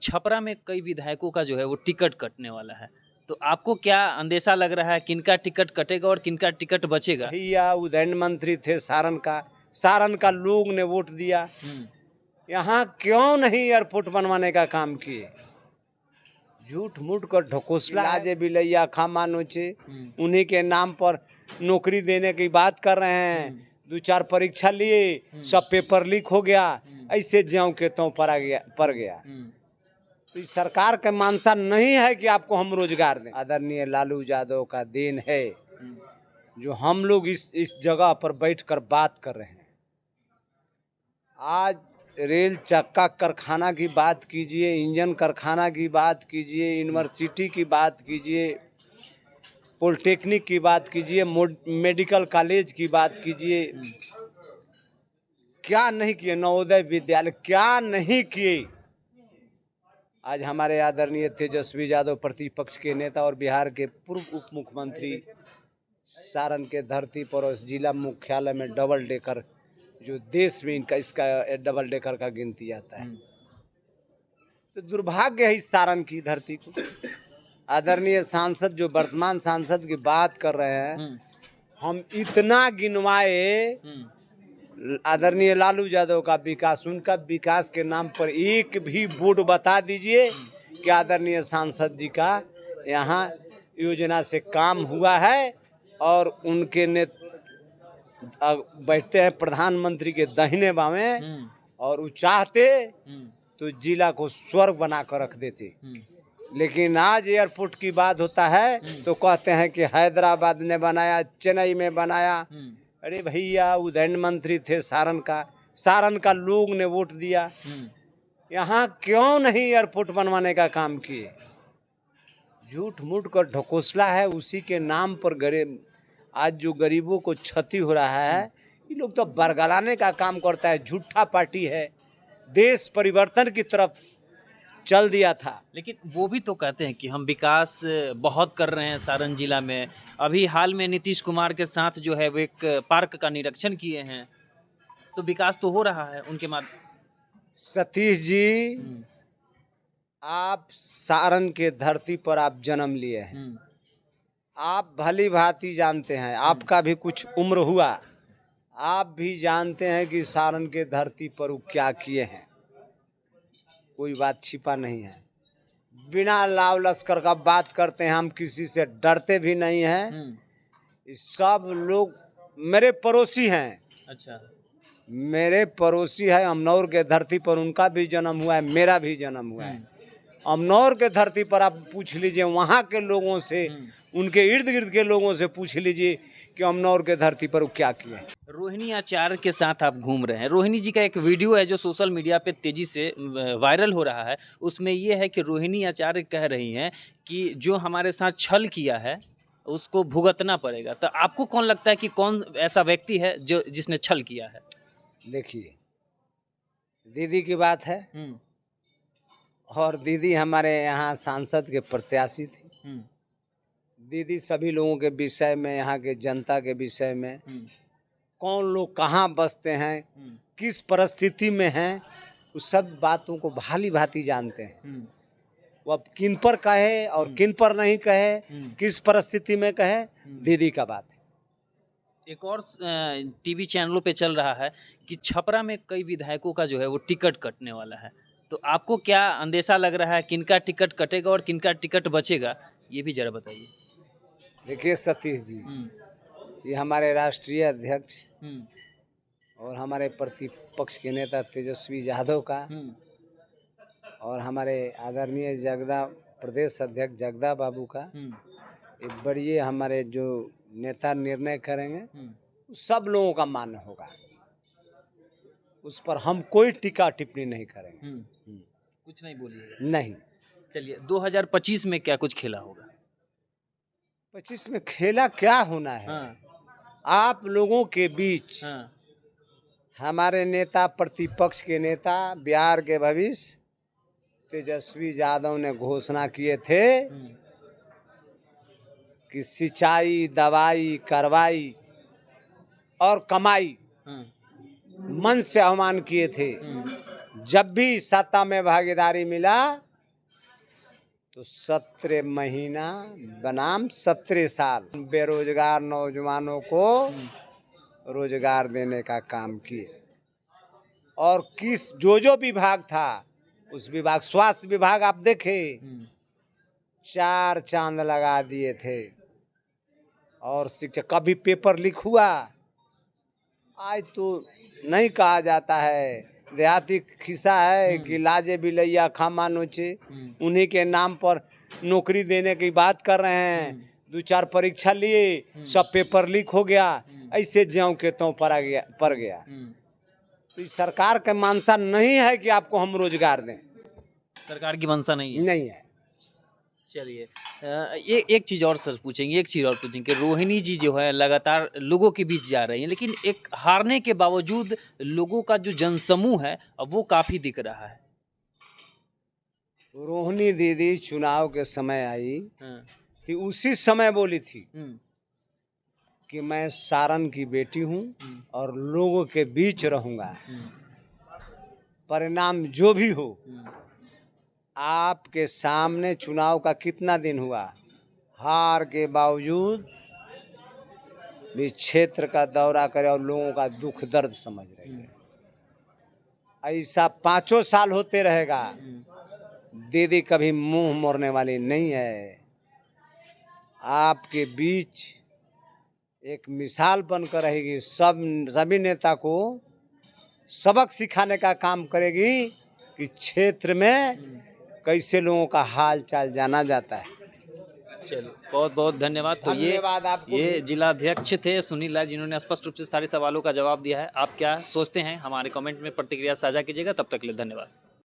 छपरा में कई विधायकों का जो है वो टिकट कटने वाला है, तो आपको क्या अंदेशा लग रहा है किनका टिकट कटेगा और किनका टिकट बचेगा? भैया उदयन मंत्री थे सारण का लोग ने वोट दिया। यहाँ क्यों नहीं एयरपोर्ट बनवाने का काम किए? झूठ मूठ कर ढकोसला आजे बिलैया खामा नोचे, उन्हीं के नाम पर नौकरी देने की बात कर रहे हैं। 2-4 परीक्षा लिए, सब पेपर लीक हो गया, ऐसे ज्यों के त्यों पड़ गया। तो इस सरकार का मानसा नहीं है कि आपको हम रोजगार दें। आदरणीय लालू यादव का देन है जो हम लोग इस जगह पर बैठकर बात कर रहे हैं। आज रेल चक्का कारखाना की बात कीजिए, इंजन कारखाना की बात कीजिए, यूनिवर्सिटी की बात कीजिए, पॉलिटेक्निक की बात कीजिए, मेडिकल कॉलेज की बात कीजिए, क्या नहीं किए? नवोदय विद्यालय क्या नहीं किए? आज हमारे आदरणीय तेजस्वी यादव प्रतिपक्ष के नेता और बिहार के पूर्व उप मुख्यमंत्री सारण के धरती पर और जिला मुख्यालय में डबल डेकर, जो देश में इसका डबल डेकर का गिनती आता है, तो दुर्भाग्य है इस सारण की धरती को। आदरणीय सांसद जो वर्तमान सांसद की बात कर रहे हैं, हम इतना गिनवाए आदरणीय लालू यादव का विकास, उनका विकास के नाम पर एक भी बोर्ड बता दीजिए कि आदरणीय सांसद जी का यहाँ योजना से काम हुआ है। और उनके बैठते हैं प्रधानमंत्री के दाहिने बावें, और वो चाहते तो जिला को स्वर्ग बना कर रख देते। लेकिन आज एयरपोर्ट की बात होता है तो कहते हैं कि हैदराबाद ने बनाया, चेन्नई में बनाया। अरे भैया उदयन मंत्री थे सारण का लोग ने वोट दिया। यहाँ क्यों नहीं एयरपोर्ट बनवाने का काम किए? झूठ मूठ कर ढकोसला है, उसी के नाम पर आज जो गरीबों को क्षति हो रहा है, ये लोग तो बरगलाने का काम करता है। झूठा पार्टी है, देश परिवर्तन की तरफ चल दिया था। लेकिन वो भी तो कहते हैं कि हम विकास बहुत कर रहे हैं सारण जिला में। अभी हाल में नीतीश कुमार के साथ जो है वो एक पार्क का निरीक्षण किए हैं, तो विकास तो हो रहा है उनके माध्यम। सतीश जी, आप सारण के धरती पर आप जन्म लिए हैं, आप भली भांति जानते हैं, आपका भी कुछ उम्र हुआ, आप भी जानते हैं कि सारण के धरती पर वो क्या किए हैं। कोई बात छिपा नहीं है। बिना लाव लश्कर का बात करते हैं, हम किसी से डरते भी नहीं हैं। सब लोग मेरे पड़ोसी हैं। अच्छा, मेरे पड़ोसी है। अमनौर के धरती पर उनका भी जन्म हुआ है, मेरा भी जन्म हुआ है। अमनौर के धरती पर आप पूछ लीजिए वहाँ के लोगों से, उनके इर्द गिर्द के लोगों से पूछ लीजिए कि अमनौर के धरती पर वो क्या किए। रोहिणी आचार्य के साथ आप घूम रहे हैं। रोहिणी जी का एक वीडियो है जो सोशल मीडिया पे तेजी से वायरल हो रहा है। उसमें ये है कि रोहिणी आचार्य कह रही हैं कि जो हमारे साथ छल किया है उसको भुगतना पड़ेगा। तो आपको कौन लगता है कि कौन ऐसा व्यक्ति है जो जिसने छल किया है? देखिए, दीदी की बात है और दीदी हमारे यहाँ सांसद के प्रत्याशी थी। दीदी सभी लोगों के विषय में, यहाँ के जनता के विषय में, कौन लोग कहाँ बसते हैं, किस परिस्थिति में हैं, उस सब बातों को भाली भांति जानते हैं। वो अब किन पर कहे और किन पर नहीं कहे, किस परिस्थिति में कहे, दीदी का बात है। एक और टीवी चैनलों पे चल रहा है कि छपरा में कई विधायकों का जो है वो टिकट कटने वाला है, तो आपको क्या अंदेशा लग रहा है किनका टिकट कटेगा और किनका टिकट बचेगा, ये भी जरा बताइए। देखिए सतीश जी, ये हमारे राष्ट्रीय अध्यक्ष और हमारे प्रतिपक्ष के नेता तेजस्वी यादव का और हमारे आदरणीय प्रदेश अध्यक्ष जगदा बाबू का एक बड़ी हमारे जो नेता निर्णय करेंगे, सब लोगों का मान्य होगा। उस पर हम कोई टीका टिप्पणी नहीं करेंगे। कुछ नहीं बोलिए। नहीं। चलिए, 2025 में क्या कुछ खेला होगा? 25 में खेला क्या होना है? आप लोगों के बीच हमारे नेता, प्रतिपक्ष के नेता, बिहार के भविष्य तेजस्वी यादव ने घोषणा किए थे कि सिंचाई, दवाई, करवाई और कमाई मन से आह्वान किए थे। जब भी सत्ता में भागीदारी मिला तो 17 महीना बनाम 17 साल बेरोजगार नौजवानों को रोजगार देने का काम किए। और किस जो विभाग था उस विभाग, स्वास्थ्य विभाग आप देखे 4 चांद लगा दिए थे। और शिक्षा, कभी पेपर लीक हुआ? आज तो नहीं कहा जाता है, देहाती खिस्सा है कि लाजे बिलैया खा नोचे, उन्हीं के नाम पर नौकरी देने की बात कर रहे हैं। 2-4 परीक्षा लिए, सब पेपर लीक हो गया, ऐसे ज्यों के त्यों पड़ गया। तो इस सरकार का मानसा नहीं है कि आपको हम रोजगार दें, सरकार की मंशा नहीं है। चलिए, एक चीज़ और सर पूछेंगे, कि रोहिणी जी जो है लगातार लोगों के बीच जा रही हैं, लेकिन एक हारने के बावजूद लोगों का जो जनसमूह है अब वो काफ़ी दिख रहा है। रोहिणी दीदी चुनाव के समय आई थी, उसी समय बोली थी कि मैं सारण की बेटी हूँ और लोगों के बीच रहूँगा, परिणाम जो भी हो। आपके सामने चुनाव का कितना दिन हुआ, हार के बावजूद भी क्षेत्र का दौरा करे और लोगों का दुख दर्द समझ रहे हैं। ऐसा 5 साल होते रहेगा, दीदी कभी मुंह मोड़ने वाली नहीं है। आपके बीच एक मिसाल बनकर रहेगी, सभी नेता को सबक सिखाने का काम करेगी कि क्षेत्र में कैसे लोगों का हाल चाल जाना जाता है। चलिए, बहुत बहुत धन्यवाद। तो ये जिलाध्यक्ष थे सुनील राय, जिन्होंने स्पष्ट रूप से सारे सवालों का जवाब दिया है। आप क्या सोचते हैं हमारे कमेंट में प्रतिक्रिया साझा कीजिएगा। तब तक के लिए धन्यवाद।